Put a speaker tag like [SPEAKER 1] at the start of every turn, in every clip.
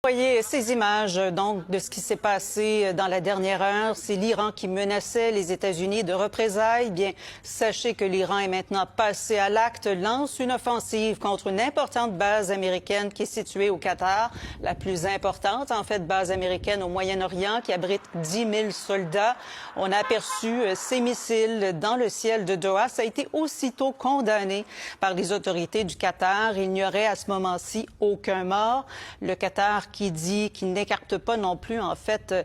[SPEAKER 1] Voyez ces images donc de ce qui s'est passé dans la dernière heure. C'est l'Iran qui menaçait les États-Unis de représailles. Bien, sachez que l'Iran est maintenant passé à l'acte, lance une offensive contre une importante base américaine qui est située au Qatar, la plus importante en fait base américaine au Moyen-Orient qui abrite 10 000 soldats. On a aperçu ces missiles dans le ciel de Doha. Ça a été aussitôt condamné par les autorités du Qatar. Il n'y aurait à ce moment-ci aucun mort. Le Qatar qui n'écarte pas non plus, en fait,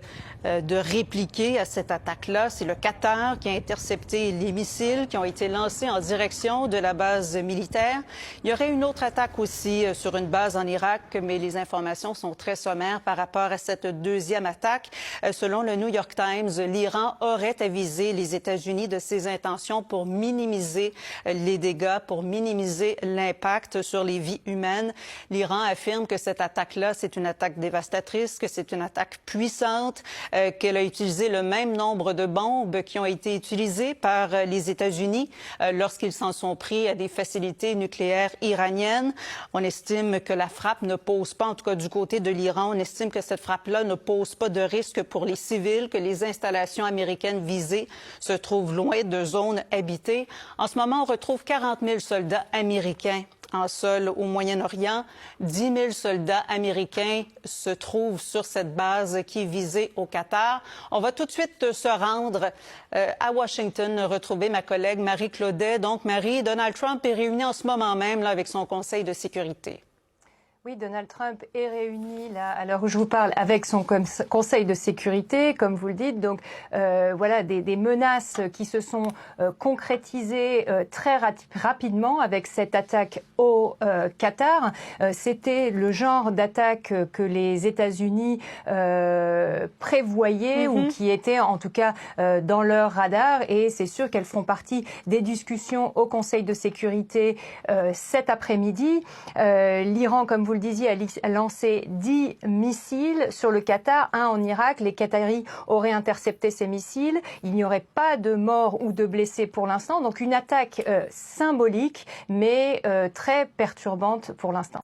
[SPEAKER 1] de répliquer à cette attaque-là. C'est le Qatar qui a intercepté les missiles qui ont été lancés en direction de la base militaire. Il y aurait une autre attaque aussi sur une base en Irak, mais les informations sont très sommaires par rapport à cette deuxième attaque. Selon le New York Times, l'Iran aurait avisé les États-Unis de ses intentions pour minimiser les dégâts, pour minimiser l'impact sur les vies humaines. L'Iran affirme que cette attaque-là, c'est une attaque dévastatrice, que c'est une attaque puissante, qu'elle a utilisé le même nombre de bombes qui ont été utilisées par les États-Unis lorsqu'ils s'en sont pris à des facilités nucléaires iraniennes. On estime que la frappe ne pose pas, en tout cas du côté de l'Iran, on estime que cette frappe-là ne pose pas de risque pour les civils, que les installations américaines visées se trouvent loin de zones habitées. En ce moment, on retrouve 40 000 soldats américains en sol au Moyen-Orient. 10 000 soldats américains se trouvent sur cette base qui est visée au Qatar. On va tout de suite se rendre à Washington, retrouver ma collègue Marie Claudet. Donc, Marie, Donald Trump est réuni en ce moment même là, avec son Conseil de sécurité.
[SPEAKER 2] Oui, Donald Trump est réuni là à l'heure où je vous parle avec son conseil de sécurité, comme vous le dites. Donc voilà des menaces qui se sont concrétisées très rapidement avec cette attaque au Qatar. C'était le genre d'attaque que les États-Unis prévoyaient ou qui était en tout cas dans leur radar. Et c'est sûr qu'elles font partie des discussions au Conseil de sécurité cet après-midi. L'Iran, comme vous le disiez, a lancé 10 missiles sur le Qatar, un en Irak. Les Qataris auraient intercepté ces missiles. Il n'y aurait pas de morts ou de blessés pour l'instant. Donc une attaque symbolique, mais très perturbante pour l'instant.